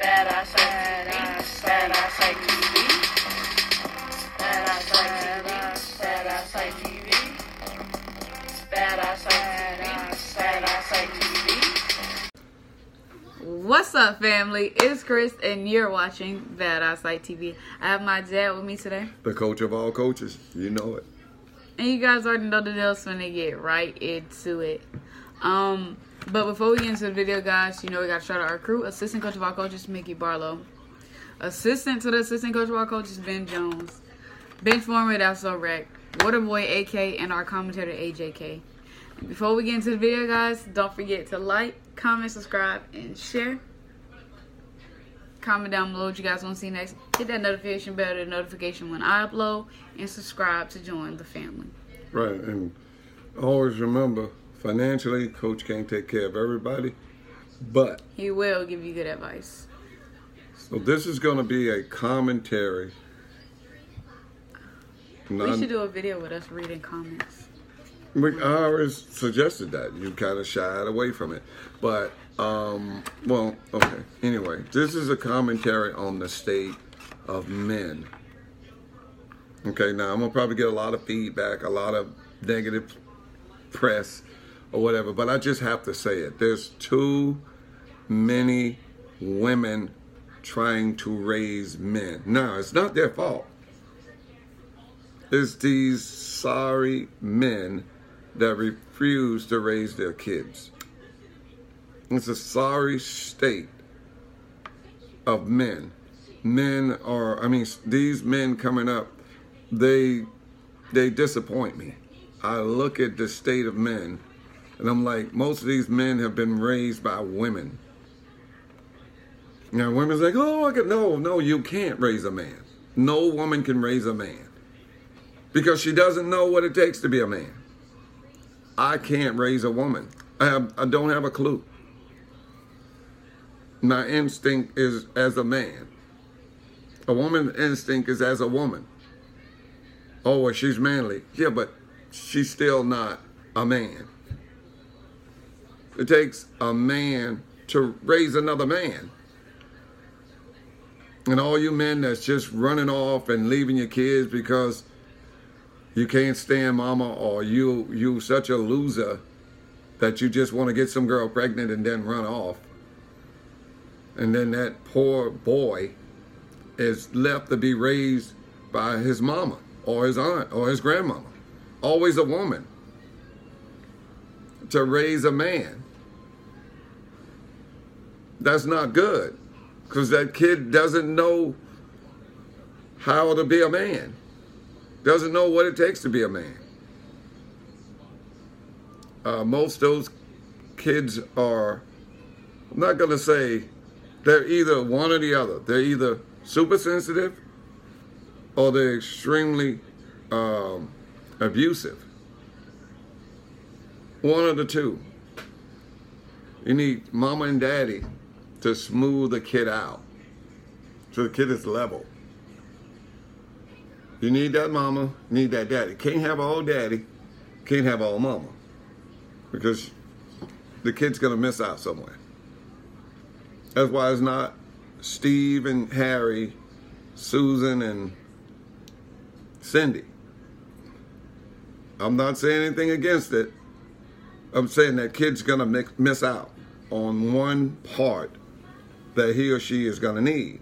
Badass like TV. Badass like TV. Badass like TV. Badass like TV. Badass like TV. What's up, family? It's Chris, and you're watching Badass Like TV. I have my dad with me today. The coach of all coaches. You know it. And you guys already know the deal, so when they get right into it. But before we get into the video, guys, you know we got to shout out our crew. Assistant coach of our coaches, Mickey Barlow. Assistant to the assistant coach of our coaches, Ben Jones. Bench former, that's so wrecked. Waterboy, AK, and our commentator, AJK. Before we get into the video, guys, don't forget to like, comment, subscribe, and share. Comment down below what you guys want to see next. Hit that notification bell, the notification when I upload, and subscribe to join the family. Right, and always remember, financially, Coach can't take care of everybody, but he will give you good advice. So this is going to be a commentary. We should do a video with us reading comments. I always suggested that. You kind of shied away from it. But, well, okay. Anyway, this is a commentary on the state of men. Okay, now I'm going to probably get a lot of feedback, a lot of negative press or whatever, but I just have to say it. There's too many women trying to raise men. Now, it's not their fault. It's these sorry men that refuse to raise their kids. It's a sorry state of men. Men are, I mean, these men coming up, they disappoint me. I look at the state of men, and I'm like, most of these men have been raised by women. Now, women's like, oh, no, you can't raise a man. No woman can raise a man because she doesn't know what it takes to be a man. I can't raise a woman. I don't have a clue. My instinct is as a man. A woman's instinct is as a woman. Oh, well, she's manly. Yeah, but she's still not a man. It takes a man to raise another man. And all you men that's just running off and leaving your kids because you can't stand mama, or you such a loser that you just want to get some girl pregnant and then run off. And then that poor boy is left to be raised by his mama or his aunt or his grandmama. Always a woman to raise a man. That's not good, because that kid doesn't know how to be a man. Doesn't know what it takes to be a man. Most of those kids are, I'm not going to say, they're either one or the other. They're either super sensitive or they're extremely abusive. One of the two. You need mama and daddy to smooth the kid out so the kid is level. You need that mama, you need that daddy. Can't have all daddy, can't have all mama, because the kid's gonna miss out somewhere. That's why it's not Steve and Harry, Susan and Cindy. I'm not saying anything against it. I'm saying that kid's gonna miss out on one part that he or she is gonna need.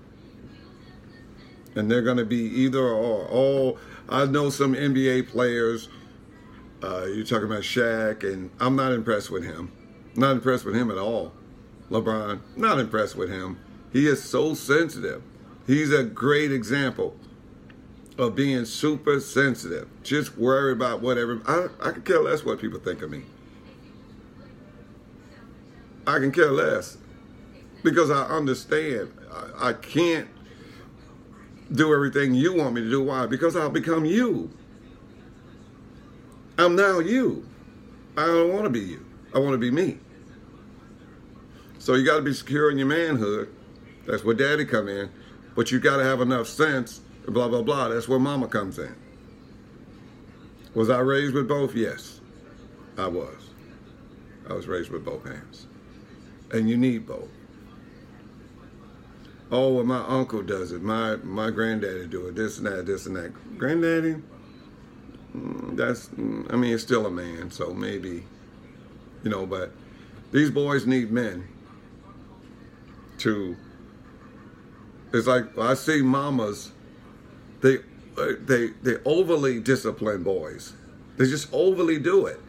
And they're going to be either or. Oh, I know some NBA players. You're talking about Shaq, and I'm not impressed with him. Not impressed with him at all. LeBron, not impressed with him. He is so sensitive. He's a great example of being super sensitive. Just worry about whatever. I could care less what people think of me. I can care less because I understand. I can't do everything you want me to do. Why? Because I'll become you. I'm now you. I don't want to be you. I want to be me. So you got to be secure in your manhood. That's where daddy come in. But you got to have enough sense, blah, blah, blah. That's where mama comes in. Was I raised with both? Yes, I was. I was raised with both hands. And you need both. oh, well, my uncle does it. My granddaddy do it. This and that, this and that. Granddaddy, I mean, it's still a man, so maybe, you know, but these boys need men to, it's like, I see mamas, they overly discipline boys. They just overly do it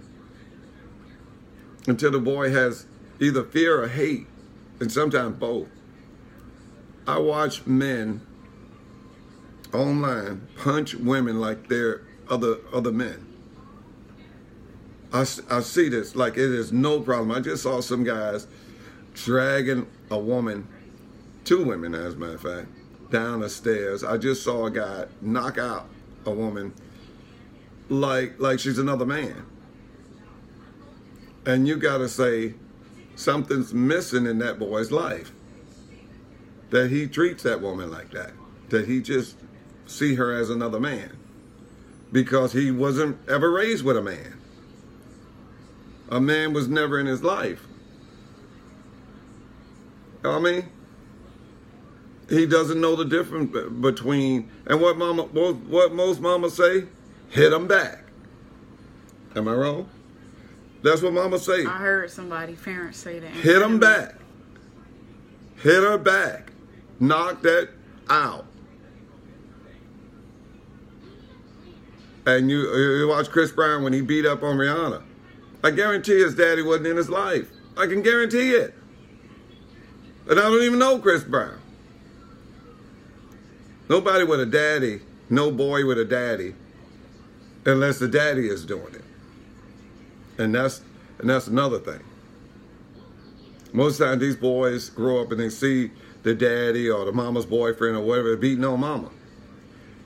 until the boy has either fear or hate, and sometimes both. I watch men online punch women like they're other men. I see this like it is no problem. I just saw some guys dragging a woman, 2 women as a matter of fact, down the stairs. I just saw a guy knock out a woman like she's another man. And you gotta say something's missing in that boy's life, that he treats that woman like that he just see her as another man, because he wasn't ever raised with a man. A man was never in his life. You know what I mean? He doesn't know the difference between, and what most mamas say, hit them back. Am I wrong? That's what mama say. I heard somebody, parents say that. Hit them back. Hit her back. Knock that out. And you watch Chris Brown when he beat up on Rihanna. I guarantee his daddy wasn't in his life. I can guarantee it. And I don't even know Chris Brown. Nobody with a daddy, no boy with a daddy, unless the daddy is doing it. And that's another thing. Most times these boys grow up and they see the daddy or the mama's boyfriend or whatever beating on mama.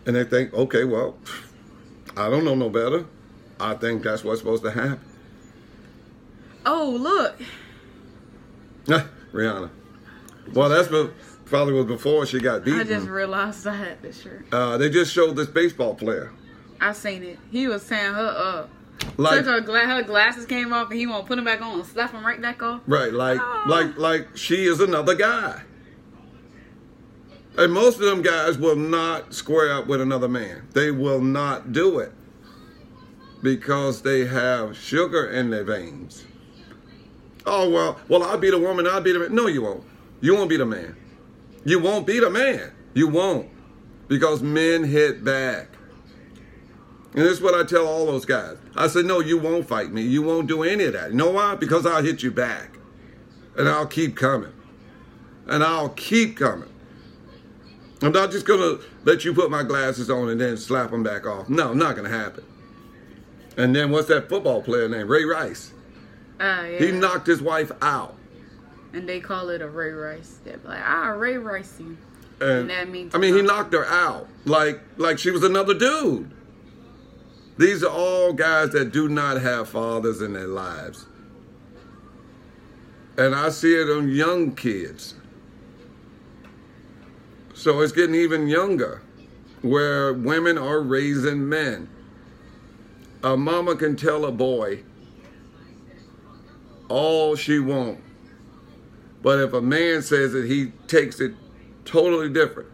And they think, okay, well, I don't know no better. I think that's what's supposed to happen. Oh, look. Rihanna. Well, that's probably was before she got beaten. I just realized I had this shirt. They just showed this baseball player. I seen it. He was tearing her up. Like, her glasses came off and he won't put them back on and slap them right back off. Right, like she is another guy. And most of them guys will not square up with another man. They will not do it because they have sugar in their veins. Oh, well, I'll beat a woman, I'll beat a man. No, you won't. You won't beat a man. You won't beat a man. You won't. Because men hit back. And this is what I tell all those guys. I say, no, you won't fight me. You won't do any of that. You know why? Because I'll hit you back. And I'll keep coming. And I'll keep coming. I'm not just going to let you put my glasses on and then slap them back off. No, not going to happen. And then what's that football player named? Ray Rice. Yeah. He knocked his wife out. And they call it a Ray Rice. They're like, Ray Rice you. And that means he knocked her out. Like she was another dude. These are all guys that do not have fathers in their lives. And I see it on young kids. So it's getting even younger, where women are raising men. A mama can tell a boy all she wants. But if a man says it, he takes it totally different.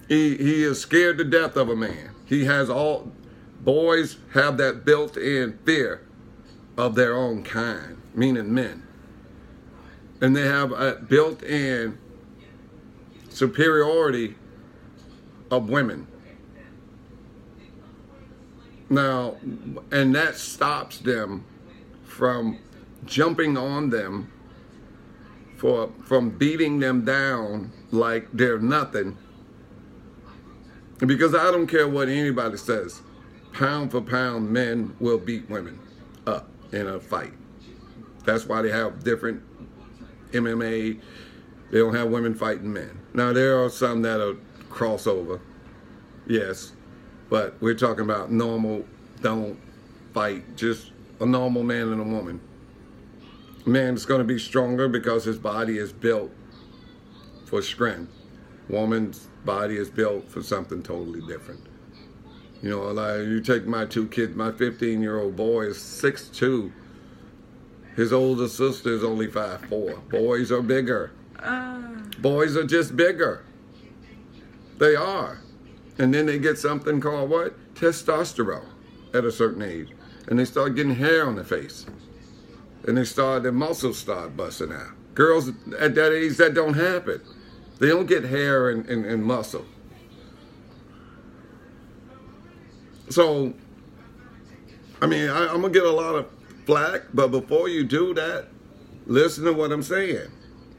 He is scared to death of a man. Boys have that built-in fear of their own kind, meaning men. And they have a built-in superiority of women. Now, and that stops them from jumping on them, from beating them down like they're nothing. Because I don't care what anybody says, pound for pound, men will beat women up in a fight. That's why they have different MMA. They don't have women fighting men. Now, there are some that are crossover, yes, but we're talking about normal, don't fight, just a normal man and a woman. Man's going to be stronger because his body is built for strength. Woman's body is built for something totally different. You know, like you take my 2 kids, my 15-year-old boy is 6'2". His older sister is only 5'4". Boys are bigger. Boys are just bigger. They are. And then they get something called what? Testosterone at a certain age. And they start getting hair on their face. And their muscles start busting out. Girls at that age, that don't happen. They don't get hair and muscle. So, I mean, I'm going to get a lot of flack, but before you do that, listen to what I'm saying.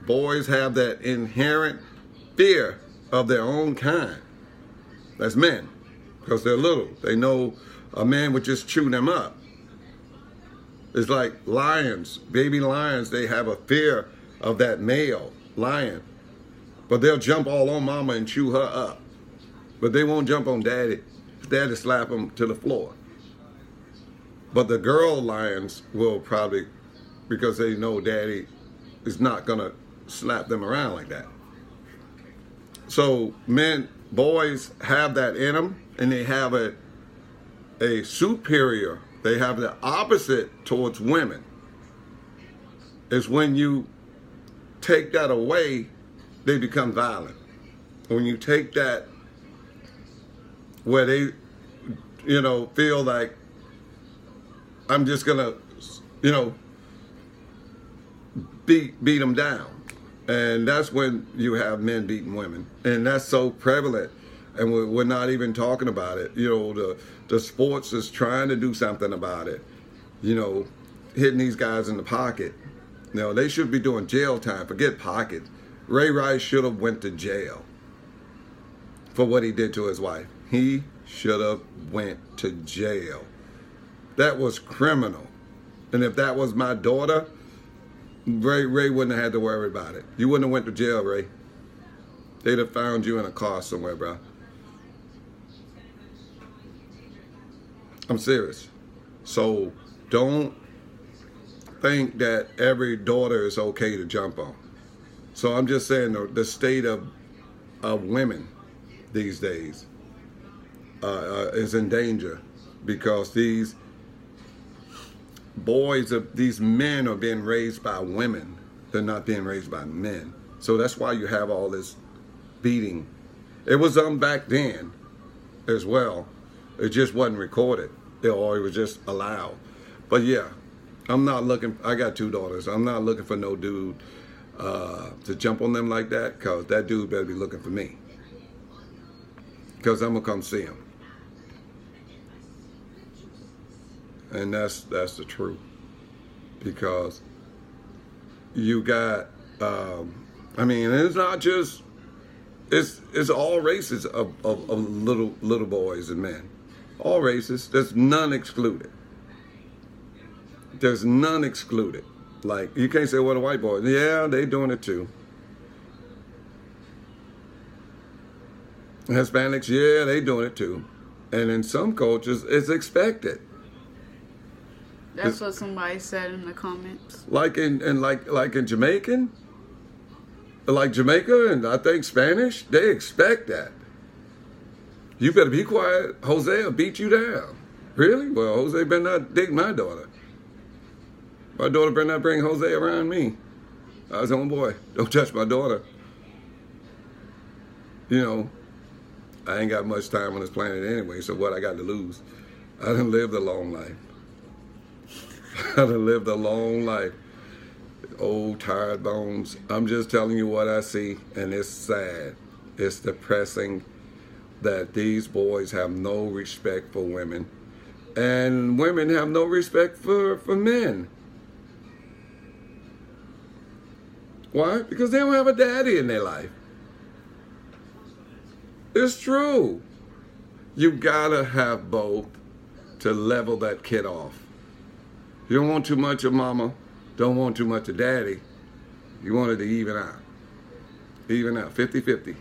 Boys have that inherent fear of their own kind. That's men, because they're little. They know a man would just chew them up. It's like lions, baby lions, they have a fear of that male lion. But they'll jump all on mama and chew her up. But they won't jump on daddy. Daddy slap them to the floor. But the girl lions will probably, because they know daddy is not going to slap them around like that. So boys have that in them, and they have a superior, they have the opposite towards women. It's when you take that away, they become violent. When you take that where they, feel like, I'm just gonna, beat them down. And that's when you have men beating women. And that's so prevalent. And we're not even talking about it. The sports is trying to do something about it. Hitting these guys in the pocket. They should be doing jail time. Forget pocket. Ray Rice should have went to jail for what he did to his wife. He should have went to jail. That was criminal. And if that was my daughter, Ray wouldn't have had to worry about it. You wouldn't have went to jail, Ray. They'd have found you in a car somewhere, bro. I'm serious. So don't think that every daughter is okay to jump on. So I'm just saying the state of women these days is in danger, because these these men are being raised by women. They're not being raised by men. So that's why you have all this beating. It was back then as well. It just wasn't recorded, or it was just allowed. But yeah, I'm not looking. I got 2 daughters. I'm not looking for no dude to jump on them like that, because that dude better be looking for me, because I'm gonna come see him. And that's the truth, because you got, I mean, it's not just, it's all races of little boys and men, all races. There's none excluded. There's none excluded. Like, you can't say, well, the white boys, yeah, they doing it too. Hispanics, yeah, they doing it too. And in some cultures, it's expected. That's what somebody said in the comments. Like in Jamaican, like Jamaica and I think Spanish, they expect that. You better be quiet. Jose will beat you down. Really? Well, Jose better not dig my daughter. My daughter better not bring Jose around me. I was on boy. Don't touch my daughter. I ain't got much time on this planet anyway, so what I got to lose? I done lived a long life. I done lived a long life. Old, tired bones. I'm just telling you what I see, and it's sad. It's depressing that these boys have no respect for women, and women have no respect for men. Why? Because they don't have a daddy in their life. It's true. You gotta have both to level that kid off. You don't want too much of mama, don't want too much of daddy. You want it to even out. Even out, 50-50.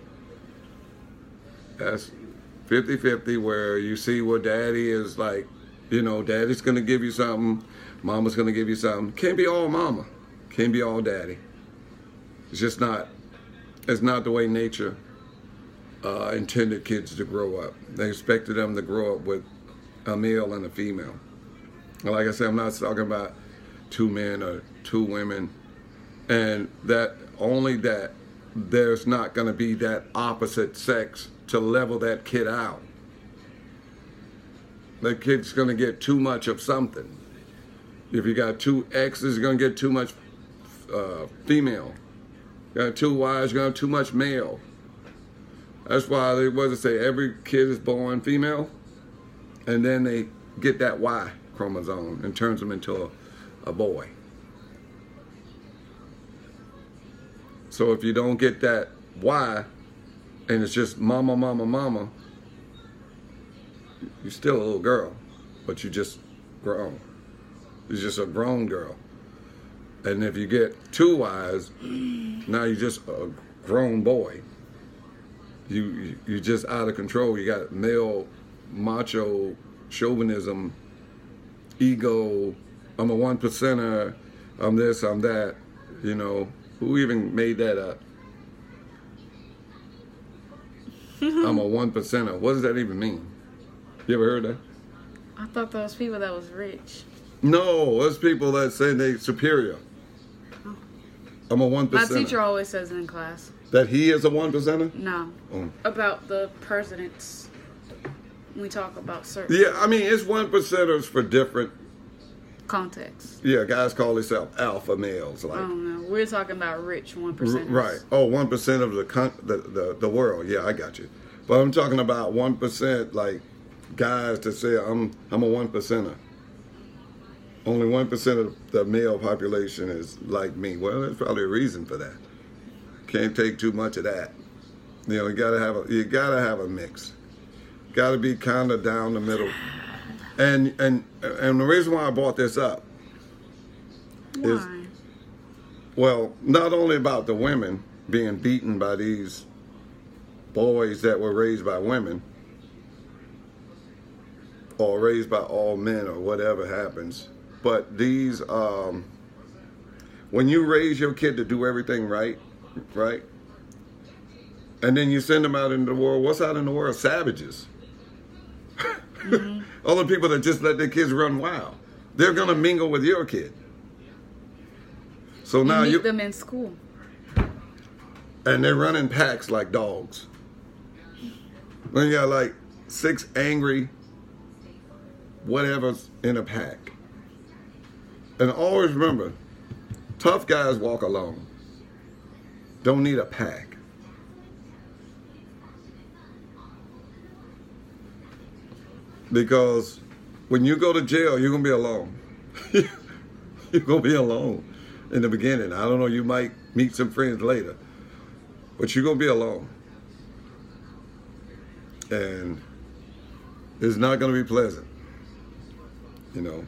That's 50-50, where you see where daddy is like, daddy's gonna give you something, mama's gonna give you something. Can't be all mama, can't be all daddy. It's just not, it's not the way nature intended kids to grow up. They expected them to grow up with a male and a female. And like I said, I'm not talking about 2 men or 2 women. And that only that there's not going to be that opposite sex to level that kid out. That kid's going to get too much of something. If you got two X's, you're going to get too much female. You got two Y's, you're going to have too much male. That's why they say every kid is born female, and then they get that Y chromosome and turns them into a boy. So if you don't get that Y, and it's just mama, mama, mama, you're still a little girl, but you just grown. You're just a grown girl. And if you get two Y's, now you're just a grown boy. You're just out of control. You got male macho chauvinism, ego, I'm a 1%er, I'm this, I'm that. You know, who even made that up? I'm a 1%er. What does that even mean? You ever heard that? I thought those people that was rich. No, it's people that say they superior. Oh. I'm a 1%er. My teacher always says in class. That he is a 1%er? No. Oh. About the presidents. We talk about certain Yeah, I mean, it's 1%ers for different contexts. Yeah, guys call themselves alpha males. Like, I don't know. We're talking about rich 1%. Right. Oh, 1% of the world. Yeah, I got you. But I'm talking about 1%, like guys to say I'm a 1%er. Only 1% of the male population is like me. Well, there's probably a reason for that. Can't take too much of that. You know, you gotta have a mix. Gotta be kind of down the middle. And the reason why I brought this up is, well, not only about the women being beaten by these boys that were raised by women or raised by all men or whatever happens, but these, when you raise your kid to do everything right, and then you send them out into the world, what's out in the world? Savages. Mm-hmm. All the people that just let their kids run wild, they're gonna mingle with your kid. So now you meet them in school, and they're running packs like dogs. Then you got like 6 angry whatever's in a pack. And always remember, tough guys walk alone. Don't need a pack. Because when you go to jail, you're going to be alone. You're going to be alone in the beginning. I don't know, you might meet some friends later. But you're going to be alone. And it's not going to be pleasant. You know.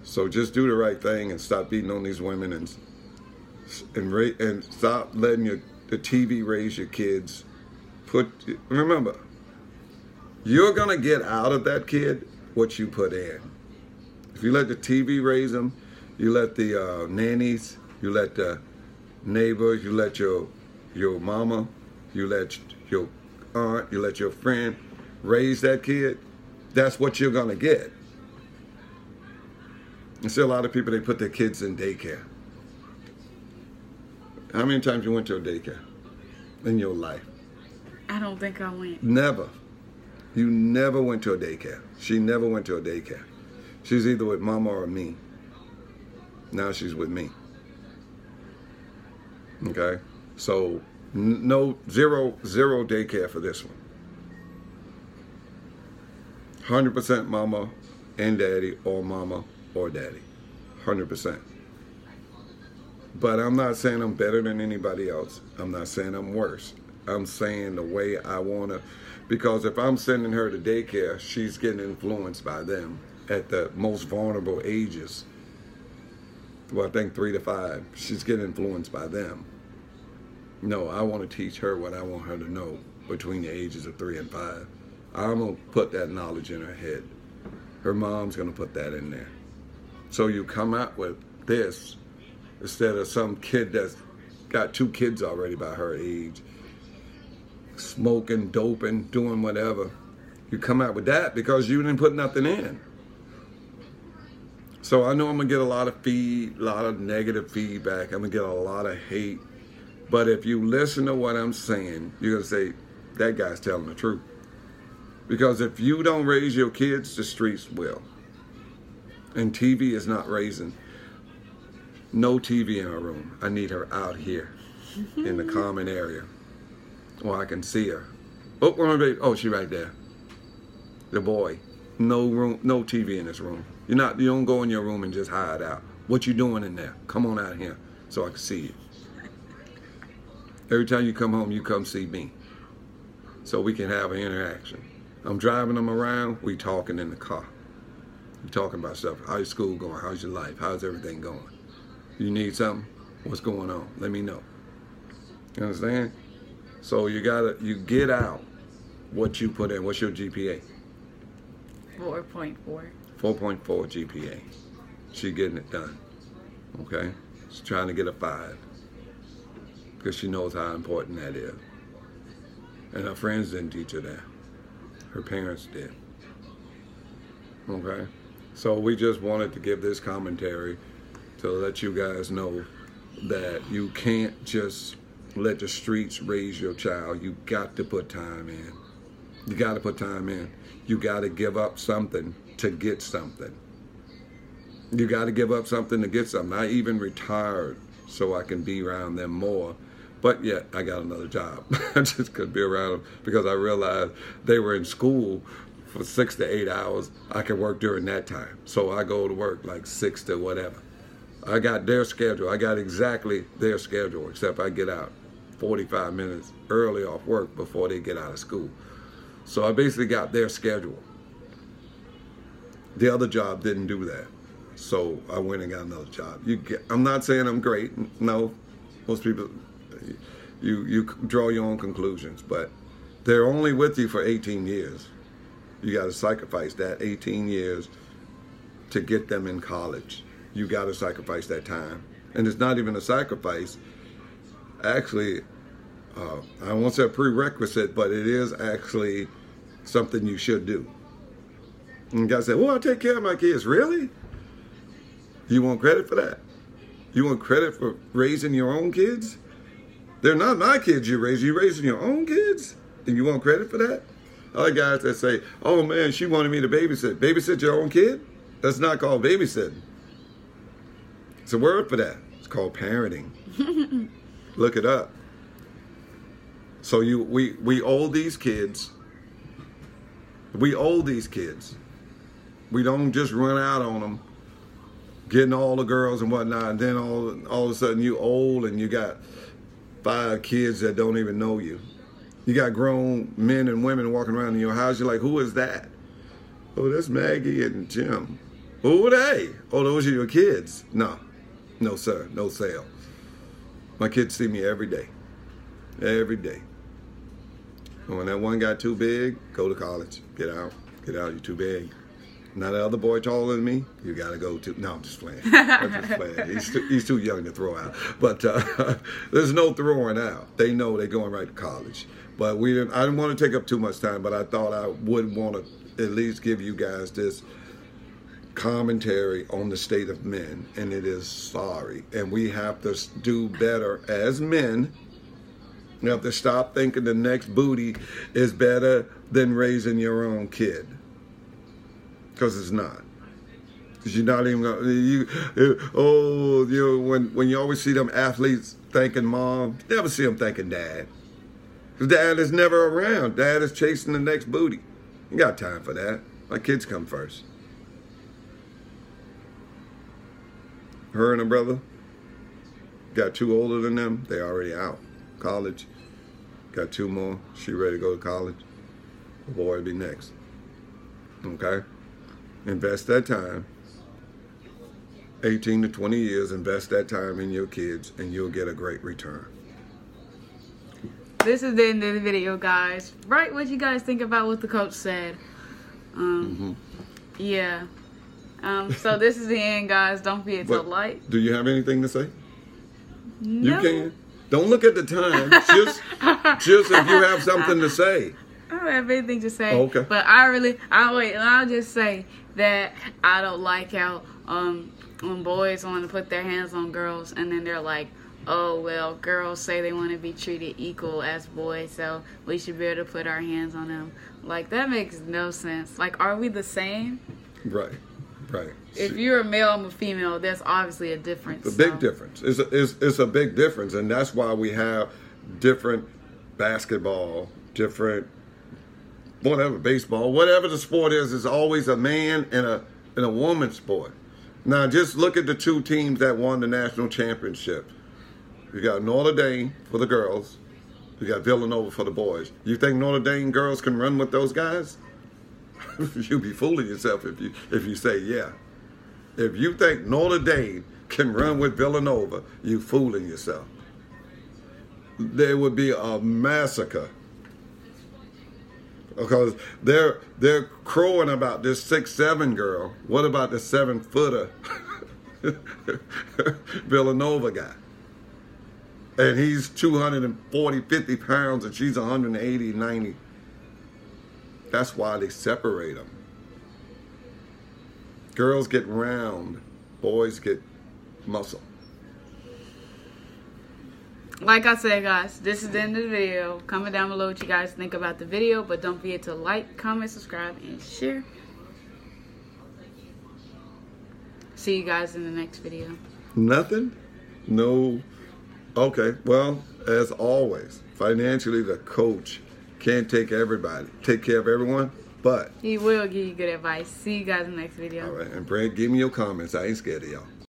So just do the right thing and stop beating on these women and stop letting the TV raise your kids. Remember, you're going to get out of that kid what you put in. If you let the TV raise them, you let the nannies, you let the neighbors, you let your mama, you let your aunt, you let your friend raise that kid, that's what you're going to get. You see a lot of people, they put their kids in daycare. How many times you went to a daycare in your life? I don't think I went. Never. You never went to a daycare. She never went to a daycare. She's either with mama or me. Now she's with me. Okay? So, zero daycare for this one. 100% mama and daddy, or mama or daddy. 100%. But I'm not saying I'm better than anybody else. I'm not saying I'm worse. I'm saying the way I want to. Because if I'm sending her to daycare, she's getting influenced by them at the most vulnerable ages. Well, I think 3 to 5. She's getting influenced by them. No, I want to teach her what I want her to know between the ages of 3 and 5. I'm going to put that knowledge in her head. Her mom's going to put that in there. So you come out with this instead of some kid that's got 2 kids already by her age, smoking, doping, doing whatever. You come out with that because you didn't put nothing in. So I know I'm going to get a lot of negative feedback. I'm going to get a lot of hate. But if you listen to what I'm saying, you're going to say, that guy's telling the truth. Because if you don't raise your kids, the streets will. And TV is not raising. No TV in her room. I need her out here in the common area where I can see her. Oh, where my baby? Oh, she right there. The boy. No room, no TV in this room. You don't go in your room and just hide out. What you doing in there? Come on out here so I can see you. Every time you come home, you come see me so we can have an interaction. I'm driving them around, we talking in the car. We talking about stuff. How's your school going? How's your life? How's everything going? You need something? What's going on? Let me know. You understand? So you get out what you put in. What's your GPA? 4.4. 4.4 GPA. She getting it done. Okay? She's trying to get a 5. Because she knows how important that is. And her friends didn't teach her that. Her parents did. Okay? So we just wanted to give this commentary to let you guys know that you can't just let the streets raise your child. You got to put time in. You got to put time in. You got to give up something to get something. You got to give up something to get something. I even retired so I can be around them more. But yet, I got another job. I just couldn't be around them because I realized they were in school for 6 to 8 hours. I could work during that time. So I go to work like 6 to whatever. I got their schedule. I got exactly their schedule, except I get out 45 minutes early off work before they get out of school. So I basically got their schedule. The other job didn't do that. So I went and got another job. I'm not saying I'm great. No, most people, you draw your own conclusions, but they're only with you for 18 years. You got to sacrifice that 18 years to get them in college. You got to sacrifice that time. And it's not even a sacrifice. Actually, I won't say a prerequisite, but it is actually something you should do. And guys say, well, I take care of my kids. Really? You want credit for that? You want credit for raising your own kids? They're not my kids you're raising your own kids? And you want credit for that? Other guys that say, oh man, she wanted me to babysit. Babysit your own kid? That's not called babysitting. It's a word for that. It's called parenting. Look it up. So we owe these kids. We owe these kids. We don't just run out on them, getting all the girls and whatnot, and then all of a sudden you old and you got 5 kids that don't even know you. You got grown men and women walking around in your house. You're like, who is that? Oh, that's Maggie and Jim. Who are they? Oh, those are your kids. No, no sir, no sale. My kids see me every day. Every day. And when that one got too big, go to college. Get out. Get out. You're too big. Now the other boy taller than me, you got to go to. No, I'm just playing. I'm just playing. He's too young to throw out. But there's no throwing out. They know they're going right to college. But I didn't want to take up too much time, but I thought I would want to at least give you guys this commentary on the state of men. And it is sorry. And we have to do better as men. You have to stop thinking the next booty is better than raising your own kid. Because it's not. Because you're not even going to, when you always see them athletes thanking mom, you never see them thanking dad. Because dad is never around. Dad is chasing the next booty. You got time for that. My kids come first. Her and her brother got 2 older than them. They already out. College. Got 2 more. She ready to go to college. The boy will be next. Okay? Invest that time. 18 to 20 years, invest that time in your kids and you'll get a great return. This is the end of the video, guys. Write what you guys think about what the coach said. Yeah. So this is the end, guys. Don't forget to like. Do you have anything to say? No. You can. Don't look at the time. Just if you have something to say. I don't have anything to say. Oh, okay. But I'll just say that I don't like how boys want to put their hands on girls and then they're like, oh, well, girls say they want to be treated equal as boys, so we should be able to put our hands on them. Like, that makes no sense. Like, are we the same? Right, right. If you're a male, I'm a female, there's obviously a difference. A big difference. It's a big difference, and that's why we have different basketball, different whatever, baseball, whatever the sport is. It's always a man and a woman's sport. Now, just look at the two teams that won the national championship. You got Notre Dame for the girls. You got Villanova for the boys. You think Notre Dame girls can run with those guys? You'll be fooling yourself if you say yeah. If you think Notre Dame can run with Villanova, you fooling yourself. There would be a massacre. Because they're crowing about this 6'7" girl. What about the 7-footer Villanova guy? And he's 240, 50 pounds, and she's 180, 90. That's why they separate them. Girls get round, boys get muscle. Like I said, guys, this is the end of the video. Comment down below what you guys think about the video, but don't forget to like, comment, subscribe, and share. See you guys in the next video. Nothing? No. Okay, well, as always, financially the coach can't take care of everyone, but he will give you good advice. See you guys in the next video. all right, and Brad, give me your comments. I ain't scared of y'all.